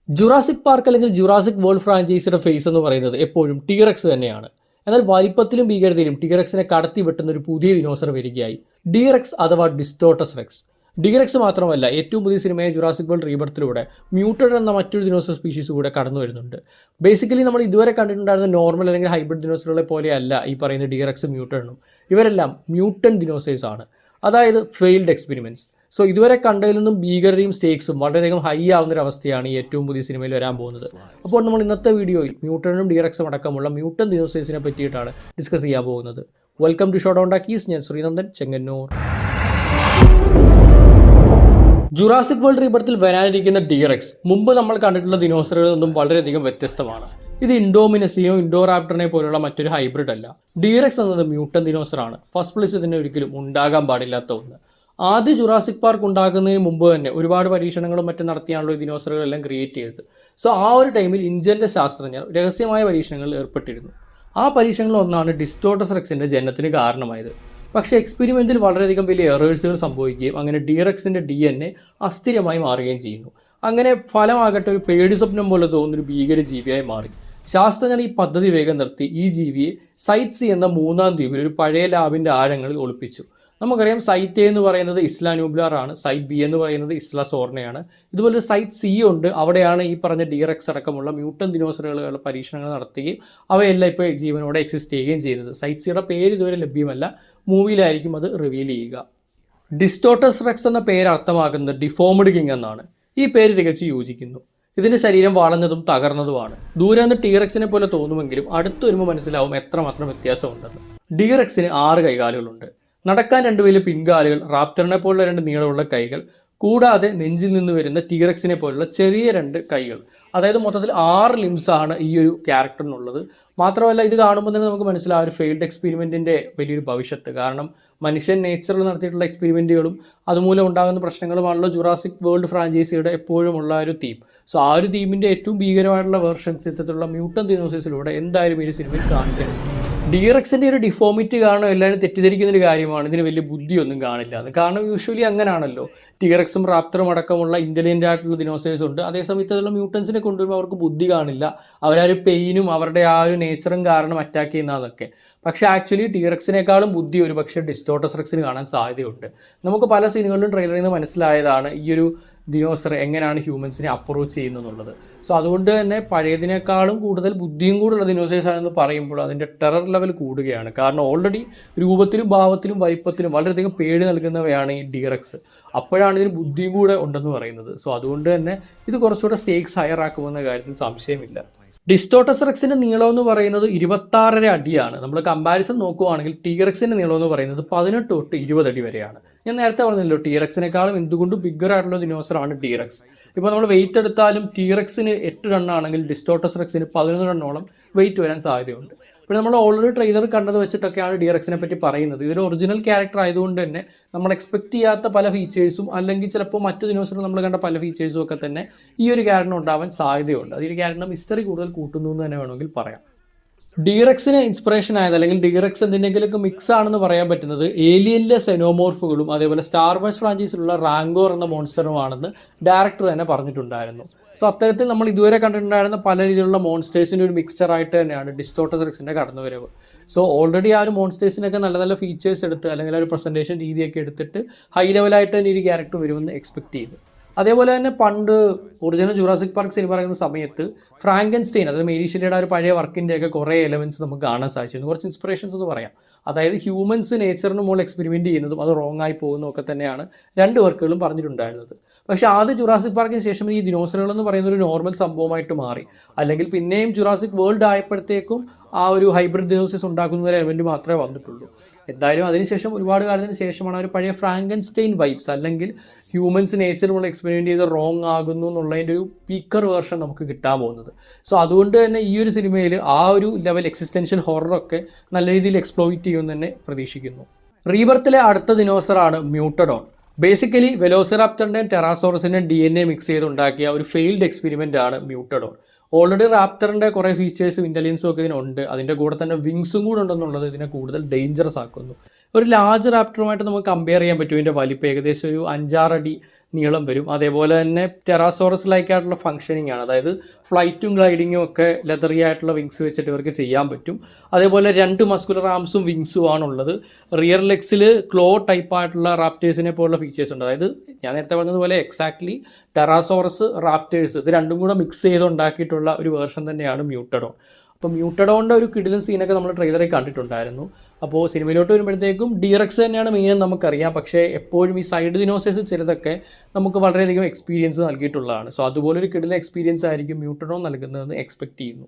Jurassic park അല്ലെങ്കിൽ Jurassic world ഫ്രാഞ്ചൈസിയുടെ face എന്ന് പറയുന്നത് എപ്പോഴും ടീറക്സ് തന്നെയാണ്. എന്നാൽ വലിപ്പത്തിലും ഭീകരതയിലും ടീറക്സിനെ കടത്തി വെട്ടുന്ന ഒരു പുതിയ ദിനോസർ വരികയായി. ഡീറക്സ് അഥവാ ഡിസ്റ്റോട്ടസ് റെക്സ്. ഡീറക്സ് മാത്രമല്ല, ഏറ്റവും പുതിയ സിനിമയായ ജുറാസിക് വേൾഡ് റീബർത്തിലൂടെ മ്യൂട്ടഡ് എന്ന മറ്റൊരു ദിനോസർ സ്പീഷീസ് കൂടെ കടന്നു വരുന്നുണ്ട്. ബേസിക്കലി നമ്മൾ ഇതുവരെ കണ്ടിട്ടുണ്ടായിരുന്ന നോർമൽ അല്ലെങ്കിൽ ഹൈബ്രിഡ് ദിനോസറുകളെ പോലെയല്ല ഈ പറയുന്ന ഡീറക്സ് മ്യൂട്ടഡും. ഇവരെല്ലാം മ്യൂട്ടൻ ദിനോസേഴ്സ് ആണ്, അതായത് ഫെയിൽഡ് എക്സ്പെരിമെൻറ്റ്സ്. സോ ഇതുവരെ കണ്ടതിൽ നിന്നും ഭീകരതയും സ്റ്റേക്സും വളരെയധികം ഹൈ ആവുന്ന ഒരു അവസ്ഥയാണ് ഈ ഏറ്റവും പുതിയ സിനിമയിൽ വരാൻ പോകുന്നത്. അപ്പോൾ നമ്മൾ ഇന്നത്തെ വീഡിയോയിൽ മ്യൂട്ടനും ഡീറക്സും അടക്കമുള്ള മ്യൂട്ടൻ ദിനോസേഴ്സിനെ പറ്റിയിട്ടാണ് ഡിസ്കസ് ചെയ്യാൻ പോകുന്നത്. Welcome to shot on talkies. ഞാൻ ശ്രീനന്ദൻ, ചെങ്ങന്നൂർ. ജുറാസിക് വേൾഡ് റീബർത്തിൽ വരാനിരിക്കുന്ന ഡീറക്സ് മുമ്പ് നമ്മൾ കണ്ടിട്ടുള്ള ദിനോസറുകളിൽ നിന്നും വളരെയധികം വ്യത്യസ്തമാണ്. ഇത് ഇൻഡോമിനസിയോ ഇൻഡോറാപ്റ്ററിനെ പോലുള്ള മറ്റൊരു ഹൈബ്രിഡ് അല്ല. ഡീറക്സ് എന്നത് മ്യൂട്ടൻ ദിനോസറാണ്. ഫസ്റ്റ് പ്ലേസ് ഇതിന് ഒരിക്കലും ഉണ്ടാകാൻ പാടില്ലാത്ത ഒന്ന്. ആദ്യ ജുറാസിക് പാർക്ക് ഉണ്ടാക്കുന്നതിന് മുമ്പ് തന്നെ ഒരുപാട് പരീക്ഷണങ്ങളും മറ്റും നടത്തിയാണല്ലോ ഈ ദിനോസറുകളെല്ലാം ക്രിയേറ്റ് ചെയ്തത്. സോ ആ ഒരു ടൈമിൽ ഇന്ത്യൻ്റെ ശാസ്ത്രജ്ഞർ രഹസ്യമായ പരീക്ഷണങ്ങളിൽ ഏർപ്പെട്ടിരുന്നു. ആ പരീക്ഷണങ്ങളിൽ ഒന്നാണ് ഡിസ്റ്റോട്ടസ് റെക്സിൻ്റെ ജനനത്തിന് കാരണമായത്. പക്ഷേ എക്സ്പെരിമെൻറ്റിൽ വളരെയധികം വലിയ എറേഴ്സുകൾ സംഭവിക്കുകയും അങ്ങനെ ഡീറക്സിൻ്റെ DNA അസ്ഥിരമായി മാറുകയും ചെയ്യുന്നു. അങ്ങനെ ഫലമാകട്ടെ ഒരു പേടി സ്വപ്നം പോലെ തോന്നുന്നൊരു ഭീകര ജീവിയായി മാറി. ശാസ്ത്രജ്ഞർ ഈ പദ്ധതി വേഗം നിർത്തി ഈ ജീവിയെ സൈറ്റ് സി എന്ന 3-ാം ദ്വീപിൽ ഒരു പഴയ ലാബിൻ്റെ ആഴങ്ങളിൽ ഒളിപ്പിച്ചു. നമുക്കറിയാം സൈറ്റ് എ എന്ന് പറയുന്നത് ഇസ്ലാ ന്യൂബ്ലാർ ആണ്, സൈറ്റ് ബി എന്ന് പറയുന്നത് ഇസ്ലാ സോർണയാണ്. ഇതുപോലെ സൈറ്റ് സി ഉണ്ട്, അവിടെയാണ് ഈ പറഞ്ഞ ഡീറക്സ് അടക്കമുള്ള മ്യൂട്ടൻ ദിനോസറുകളുടെ പരീക്ഷണങ്ങൾ നടത്തുകയും അവയെല്ലാം ഇപ്പോൾ ജീവനോടെ എക്സിസ്റ്റ് ചെയ്യുകയും ചെയ്യുന്നത്. സൈറ്റ് സിയുടെ പേര് ഇതുവരെ ലഭ്യമല്ല, മൂവിയിലായിരിക്കും അത് റിവീൽ ചെയ്യുക. ഡിസ്റ്റോട്ടസ് റെക്സ് എന്ന പേര് അർത്ഥമാക്കുന്നത് ഡിഫോംഡ് കിങ് എന്നാണ്. ഈ പേര് തികച്ച് യോജിക്കുന്നു. ഇതിൻ്റെ ശരീരം വളഞ്ഞതും തകർന്നതുമാണ്. ദൂരെ നിന്ന് ടീറക്സിനെ പോലെ തോന്നുമെങ്കിലും അടുത്ത് വരുമ്പോൾ മനസ്സിലാവും എത്രമാത്രം വ്യത്യാസമുണ്ടെന്ന്. ഡീറക്സിന് 6 കൈകാലുകളുണ്ട്. നടക്കാൻ 2 വലിയ പിൻകാലുകൾ, റാപ്റ്ററിനെ പോലുള്ള 2 നീളമുള്ള കൈകൾ, കൂടാതെ നെഞ്ചിൽ നിന്ന് വരുന്ന ടീറക്സിനെ പോലുള്ള ചെറിയ 2 കൈകൾ. അതായത് മൊത്തത്തിൽ 6 ലിംസാണ് ഈ ഒരു ക്യാരക്ടറിനുള്ളത്. മാത്രമല്ല ഇത് കാണുമ്പോൾ തന്നെ നമുക്ക് മനസ്സിലാവും ഒരു ഫെയിൽഡ് എക്സ്പെരിമെൻറ്റിൻ്റെ വലിയൊരു ഭവിഷ്യത്ത്. കാരണം മനുഷ്യൻ നേച്ചറിൽ നടത്തിയിട്ടുള്ള എക്സ്പെരിമെൻറ്റുകളും അതുമൂലം ഉണ്ടാകുന്ന പ്രശ്നങ്ങളുമാണല്ലോ ജുറാസിക് വേൾഡ് ഫ്രാഞ്ചൈസിയുടെ എപ്പോഴുമുള്ള ഒരു തീം. സോ ആ ഒരു തീമിൻ്റെ ഏറ്റവും ഭീകരമായിട്ടുള്ള വേർഷൻസ് ഇത്തരത്തിലുള്ള മ്യൂട്ടൻ ദിനോസേഴ്സിലൂടെ എന്തായാലും ഈ സിനിമയിൽ കാണിക്കണം. ഡീറക്സിൻ്റെ ഒരു ഡിഫോമിറ്റി കാരണം എല്ലാവരും തെറ്റിദ്ധരിക്കുന്നൊരു കാര്യമാണ് ഇതിന് വലിയ ബുദ്ധിയൊന്നും കാണില്ല എന്ന്. കാരണം യൂഷ്വലി അങ്ങനെയാണല്ലോ, ടീറക്സും റാപ്റ്ററും അടക്കമുള്ള ഇൻ്റലിജൻ്റ് ആയിട്ടുള്ള ദിനോസേഴ്സ് ഉണ്ട്. അതേസമയത്ത് അതിലുള്ള മ്യൂട്ടൻസിനെ കൊണ്ടുവരുമ്പോൾ അവർക്ക് ബുദ്ധി കാണില്ല, അവരാ ഒരു പെയിനും അവരുടെ ആ ഒരു നേച്ചറും കാരണം അറ്റാക്ക് ചെയ്യുന്നതൊക്കെ. പക്ഷേ ആക്ച്വലി ടീറക്സിനേക്കാളും ബുദ്ധി ഒരു പക്ഷേ ഡിസ്റ്റോട്ടസ് റെക്സിന് കാണാൻ സാധ്യതയുണ്ട്. നമുക്ക് പല സീനുകളിലും ട്രെയിലറിൽ നിന്ന് മനസ്സിലായതാണ് ഈ ഒരു ദിനോസർ എങ്ങനെയാണ് ഹ്യൂമൻസിനെ അപ്രോച്ച് ചെയ്യുന്നത്. സോ അതുകൊണ്ട് തന്നെ പഴയതിനേക്കാളും കൂടുതൽ ബുദ്ധിയും കൂടുള്ള ദിനോസേഴ്സ് ആണെന്ന് പറയുമ്പോൾ അതിൻ്റെ ടെറർ ലെവൽ കൂടുകയാണ്. കാരണം ഓൾറെഡി രൂപത്തിലും ഭാവത്തിലും വലിപ്പത്തിലും വളരെയധികം പേടി നൽകുന്നവയാണ് ഈ ഡീറക്സ്. അപ്പോഴാണ് ഇതിന് ബുദ്ധിയും കൂടെ ഉണ്ടെന്ന് പറയുന്നത്. സോ അതുകൊണ്ട് തന്നെ ഇത് കുറച്ചുകൂടെ സ്റ്റേക്സ് ഹയർ ആക്കുമെന്ന കാര്യത്തിൽ സംശയമില്ല. ഡിസ്റ്റോട്ടസ് റെക്സിൻ്റെ നീളം എന്ന് പറയുന്നത് 26.5 അടിയാണ്. നമ്മൾ കമ്പാരിസൺ നോക്കുവാണെങ്കിൽ ടീറക്സിൻ്റെ നീളം എന്ന് പറയുന്നത് 18 തൊട്ട് 20 അടി വരെയാണ്. ഞാൻ നേരത്തെ പറഞ്ഞല്ലോ, ടീറക്സിനേക്കാളും എന്തുകൊണ്ടും ബിഗ്ഗർ ആയിട്ടുള്ള ദിനോസറാണ് ഡീറക്സ്. ഇപ്പോൾ നമ്മൾ വെയിറ്റ് എടുത്താലും ടീറക്സിന് 8 ടണ്ണാണെങ്കിൽ ഡിസ്റ്റോട്ടസ് റെക്സിന് 11 ടണ്ണോളം വെയിറ്റ് വരാൻ സാധ്യതയുണ്ട്. ഇപ്പോൾ നമ്മൾ ഓൾറെഡി ട്രെയിലർ കണ്ടത് വെച്ചിട്ടൊക്കെയാണ് ഡീറക്സിനെ പറ്റി പറയുന്നത്. ഇതൊരു ഒറിജിനൽ ക്യാരക്ടർ ആയതുകൊണ്ട് തന്നെ നമ്മൾ എക്സ്പെക്ട് ചെയ്യാത്ത പല ഫീച്ചേഴ്സും അല്ലെങ്കിൽ ചിലപ്പോൾ മറ്റു ദിനോസറുകൾ നമ്മൾ കണ്ട പല ഫീച്ചേഴ്സും ഒക്കെ തന്നെ ഈ ഒരു ക്യാരക്ടറിന് ഉണ്ടാവാൻ സാധ്യതയുണ്ട്. അത് ഈ ക്യാരക്ടറിന് മിസ്റ്ററി കൂടുതൽ കൂട്ടുന്നു എന്ന് തന്നെ വേണമെങ്കിൽ പറയാം. ഡീറക്സിന് ഇൻസ്പിറേഷൻ ആയത് അല്ലെങ്കിൽ ഡീറക്സ് എന്തിനെങ്കിലൊക്കെ മിക്സ് ആണെന്ന് പറയാൻ പറ്റുന്നത് ഏലിയനിലെ സെനോമോർഫുകളും അതേപോലെ സ്റ്റാർ വാർസ് ഫ്രാഞ്ചൈസിലുള്ള റാങ്കോർ എന്ന മോൺസ്റ്ററുമാണെന്ന് ഡയറക്ടർ തന്നെ പറഞ്ഞിട്ടുണ്ടായിരുന്നു. സോ അത്തരത്തിൽ നമ്മൾ ഇതുവരെ കണ്ടിട്ടുണ്ടായിരുന്ന പല രീതിയിലുള്ള മോൺസ്റ്റേഴ്സിൻ്റെ ഒരു മിക്സ്ചറായിട്ട് തന്നെയാണ് ഡിസ്റ്റോട്ടസ് റെക്സിൻ്റെ കടന്നുവരവ്. സോ ഓൾറെഡി ആ ഒരു മോൺസ്റ്റേഴ്സിനൊക്കെ നല്ല നല്ല ഫീച്ചേഴ്സ് എടുത്ത് അല്ലെങ്കിൽ ആ ഒരു പ്രസൻറ്റേഷൻ രീതിയൊക്കെ എടുത്തിട്ട് ഹൈ ലെവലായിട്ട് തന്നെ ഒരു ക്യാരക്ടർ വരുമെന്ന് എക്സ്പെക്ട് ചെയ്തു. അതേപോലെ തന്നെ പണ്ട് ഒറിജിനൽ ജുറാസിക് പാർക്ക് സിനിമ പറയുന്ന സമയത്ത് ഫ്രാങ്കൻസ്റ്റൈൻ, അതായത് മേരി ഷെല്ലിയുടെ ഒരു പഴയ വർക്കിൻ്റെയൊക്കെ കുറേ എലമെൻറ്റ്സ് നമുക്ക് കാണാൻ സാധിച്ചിരുന്നു. കുറച്ച് ഇൻസ്പിറേഷൻസ് എന്ന് പറയാം. അതായത് ഹ്യൂമൻസ് നേച്ചറിന് മുകളിൽ എക്സ്പെരിമെൻറ്റ് ചെയ്യുന്നതും അത് റോങ് ആയി പോകുന്നതും ഒക്കെ തന്നെയാണ് 2 വർക്കുകളും പറഞ്ഞിട്ടുണ്ടായിരുന്നത്. പക്ഷേ ആദ്യ ജുറാസിക് പാർക്കിന് ശേഷം ഈ ദിനോസറുകൾ എന്ന് പറയുന്ന ഒരു നോർമൽ സംഭവമായിട്ട് മാറി. അല്ലെങ്കിൽ പിന്നെയും ജുറാസിക് വേൾഡ് ആയപ്പോഴത്തേക്കും ആ ഒരു ഹൈബ്രിഡ് ദിനോസേഴ്സ് ഉണ്ടാക്കുന്ന ഒരു എലമെൻറ്റ് മാത്രമേ വന്നിട്ടുള്ളൂ. എന്തായാലും അതിനുശേഷം ഒരുപാട് കാലത്തിന് ശേഷമാണ് ഒരു പഴയ ഫ്രാങ്കൻസ്റ്റൈൻ വൈബ്സ് അല്ലെങ്കിൽ ഹ്യൂമൻസ് നേച്ചറുള്ള എക്സ്പെരിമെൻറ്റ് ചെയ്ത് റോങ് ആകുന്നു എന്നുള്ളതിൻ്റെ ഒരു പീക്കർ വേർഷൻ നമുക്ക് കിട്ടാൻ പോകുന്നത്. സോ അതുകൊണ്ട് തന്നെ ഈ ഒരു സിനിമയിൽ ആ ഒരു ലെവൽ എക്സിസ്റ്റൻഷ്യൽ ഹൊററൊക്കെ നല്ല രീതിയിൽ എക്സ്പ്ലോയിറ്റ് ചെയ്യുമെന്ന് തന്നെ പ്രതീക്ഷിക്കുന്നു. റീബർത്തിലെ അടുത്ത ദിനോസറാണ് മ്യൂട്ടഡോൺ. ബേസിക്കലി വെലോസിറാപ്റ്ററിൻ്റെയും ടെറാസോറസിൻ്റെയും DNA മിക്സ് ചെയ്തുണ്ടാക്കിയ ഒരു ഫെയിൽഡ് എക്സ്പെരിമെൻ്റ് ആണ് മ്യൂട്ടഡോൺ. ഓൾറെഡി റാപ്റ്ററിൻ്റെ കുറേ ഫീച്ചേഴ്സും ഇൻ്റലിജൻസും ഒക്കെ ഇതിനുണ്ട്. അതിൻ്റെ കൂടെ തന്നെ വിങ്സും കൂടെ ഉണ്ടെന്നുള്ളത് ഇതിനെ കൂടുതൽ ഡേഞ്ചറസ് ആക്കുന്നു. ഒരു ലാർജ് റാപ്റ്ററുമായിട്ട് നമുക്ക് കമ്പയർ ചെയ്യാൻ പറ്റും. ഇതിൻ്റെ വലിപ്പം ഏകദേശം ഒരു 5-6 അടി നീളം വരും. അതേപോലെ തന്നെ ടെറാസോറസ് ലൈക്ക് ആയിട്ടുള്ള ഫംഗ്ഷനിങ് ആണ്, അതായത് ഫ്ലൈറ്റും ഗ്ലൈഡിങ്ങും ഒക്കെ ലെതറി ആയിട്ടുള്ള വിങ്സ് വെച്ചിട്ട് ഇവർക്ക് ചെയ്യാൻ പറ്റും. അതേപോലെ 2 മസ്കുലർ ആംസും വിങ്സും ആണുള്ളത്. റിയർ ലെഗ്സിൽ ക്ലോ ടൈപ്പ് ആയിട്ടുള്ള റാപ്റ്റേഴ്സിനെ പോലുള്ള ഫീച്ചേഴ്സ് ഉണ്ട്. അതായത് ഞാൻ നേരത്തെ പറഞ്ഞതുപോലെ എക്സാക്ട്ലി ടെറാസോറസ് റാപ്റ്റേഴ്സ് ഇത് രണ്ടും കൂടെ മിക്സ് ചെയ്ത് ഉണ്ടാക്കിയിട്ടുള്ള ഒരു വേർഷൻ തന്നെയാണ് മ്യൂട്ടഡോൺ. അപ്പോൾ മ്യൂട്ടഡോണിൻ്റെ ഒരു കിടിലൻ സീനൊക്കെ നമ്മൾ ട്രെയിലറിൽ കണ്ടിട്ടുണ്ടായിരുന്നു. അപ്പോൾ സിനിമയിലോട്ട് വരുമ്പോഴത്തേക്കും ഡീറക്സ് തന്നെയാണ് മെയിൻ നമുക്കറിയാം. പക്ഷേ എപ്പോഴും ഈ സൈഡ് ദിനോസേഴ്സ് ചിലതൊക്കെ നമുക്ക് വളരെയധികം എക്സ്പീരിയൻസ് നൽകിയിട്ടുള്ളതാണ്. സോ അതുപോലൊരു കിടിലൻ എക്സ്പീരിയൻസ് ആയിരിക്കും മ്യൂട്ടഡോൺ നൽകുന്നതെന്ന് എക്സ്പെക്ട് ചെയ്യുന്നു.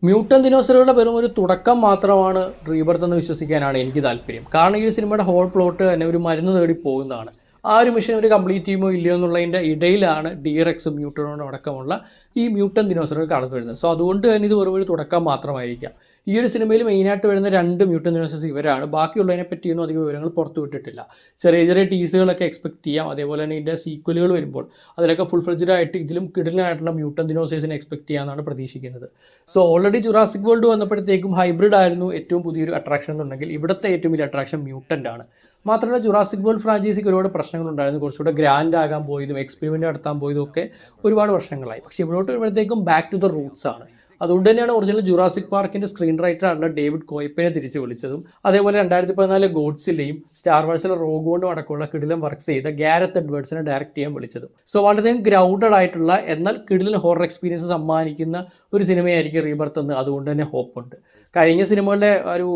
മ്യൂട്ടൻ ദിനോസറുകളുടെ വെറും ഒരു തുടക്കം മാത്രമാണ് റീബർത്ത് എന്ന് വിശ്വസിക്കാനാണ് എനിക്ക് താല്പര്യം. കാരണം ഈ സിനിമയുടെ ഹോൾ പ്ലോട്ട് തന്നെ ഒരു മരുന്ന് തേടി പോകുന്നതാണ്. ആ ഒരു മിഷൻ ഒരു കംപ്ലീറ്റ് ചെയ്യുമോ ഇല്ലയോ എന്നുള്ളതിൻ്റെ ഇടയിലാണ് ഡിയറക്സും മ്യൂട്ടനോടും അടക്കമുള്ള ഈ മ്യൂട്ടൻ ദിനോസറുകൾ കടന്നു വരുന്നത്. സോ അതുകൊണ്ട് തന്നെ ഇത് വെറും ഒരു തുടക്കം മാത്രമായിരിക്കാം. ഈ ഒരു സിനിമയിൽ മെയിനായിട്ട് വരുന്ന 2 മ്യൂട്ടൻ ദിനോസേഴ്സ് ഇവരാണ്. ബാക്കിയുള്ളതിനെ പറ്റിയൊന്നും അധികം വിവരങ്ങൾ പുറത്തു വിട്ടിട്ടില്ല. ചെറിയ ചെറിയ ടീസുകളൊക്കെ എക്സ്പെക്ട് ചെയ്യാം. അതേപോലെ തന്നെ ഇതിൻ്റെ സീക്വലുകൾ വരുമ്പോൾ അതിലൊക്കെ ഫുൾ ഫ്ലെഡ്ജഡ് ആയിട്ട് ഇതിലും കിടിലനായിട്ടുള്ള മ്യൂട്ടൻ ദിനോസേഴ്സിനെ എക്സ്പെക്ട് ചെയ്യാമെന്നാണ് പ്രതീക്ഷിക്കുന്നത്. സോ ഓൾറെഡി ജുറാസിക് വേൾഡ് വന്നപ്പോഴത്തേക്കും ഹൈബ്രിഡ് ആയിരുന്നു ഏറ്റവും പുതിയൊരു അട്രാക്ഷൻ എന്നുണ്ടെങ്കിൽ ഇവിടുത്തെ ഏറ്റവും വലിയ അട്രാക്ഷൻ മ്യൂട്ടൻ്റ് ആണ്. മാത്രമല്ല ജുറാസിക് വേൾഡ് ഫ്രാഞ്ചൈസിക്ക് ഒരുപാട് പ്രശ്നങ്ങളുണ്ടായിരുന്നു. കുറച്ചുകൂടെ ഗ്രാൻഡ് ആകാൻ പോയതും എക്സ്പെരിമെൻ്റ് നടത്താൻ പോയതും ഒക്കെ ഒരുപാട് വർഷങ്ങളായി. പക്ഷേ ഇവിടോട്ട് വരുമ്പോഴത്തേക്കും ബാക്ക് ടു ദ റൂട്ട്സ് ആണ്. അതുകൊണ്ട് തന്നെയാണ് ഒറിജിനൽ ജുറാസിക് പാർക്കിൻ്റെ സ്ക്രീൻ റൈറ്ററായിട്ടുള്ള ഡേവിഡ് കോയ്പ്പനെ തിരിച്ച് വിളിച്ചതും. അതേപോലെ 2014 ഗോഡ്സിലെയും സ്റ്റാർ വാഴ്സിലെ റോഗോണ്ടും അടക്കമുള്ള കിടിലൻ വർക്ക്സ് ചെയ്ത ഗാരത്ത് എഡ്വേർഡ്സിനെ ഡയറക്റ്റ് ചെയ്യാൻ വിളിച്ചതും. സോ വളരെയധികം ഗ്രൗണ്ടഡ് ആയിട്ടുള്ള എന്നാൽ കിടിലൻ ഹൊറർ എക്സ്പീരിയൻസ് സമ്മാനിക്കുന്ന ഒരു സിനിമയായിരിക്കും റീബർത്ത് എന്ന് അതുകൊണ്ട് തന്നെ ഹോപ്പുണ്ട്. കഴിഞ്ഞ സിനിമകളുടെ ഒരു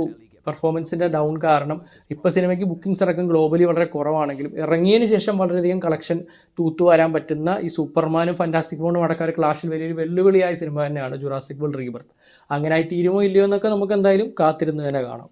പെർഫോമൻസിൻ്റെ ഡൗൺ കാരണം ഇപ്പോൾ സിനിമയ്ക്ക് ബുക്കിംഗ്സ് അടക്കം ഗ്ലോബലി വളരെ കുറവാണെങ്കിലും ഇറങ്ങിയതിന് ശേഷം വളരെയധികം കളക്ഷൻ തൂത്തുവരാൻ പറ്റുന്ന ഈ സൂപ്പർമാനും ഫാന്റാസ്റ്റിക് ഫോണും അടക്കം ക്ലാഷിൽ വലിയൊരു വെല്ലുവിളിയായ സിനിമ തന്നെയാണ് ജുറാസിക് വേൾഡ് റീബർത്ത്. അങ്ങനെ ആയി തീരുമോ ഇല്ലയോ എന്നൊക്കെ നമുക്ക് എന്തായാലും കാത്തിരുന്ന് തന്നെ കാണാം.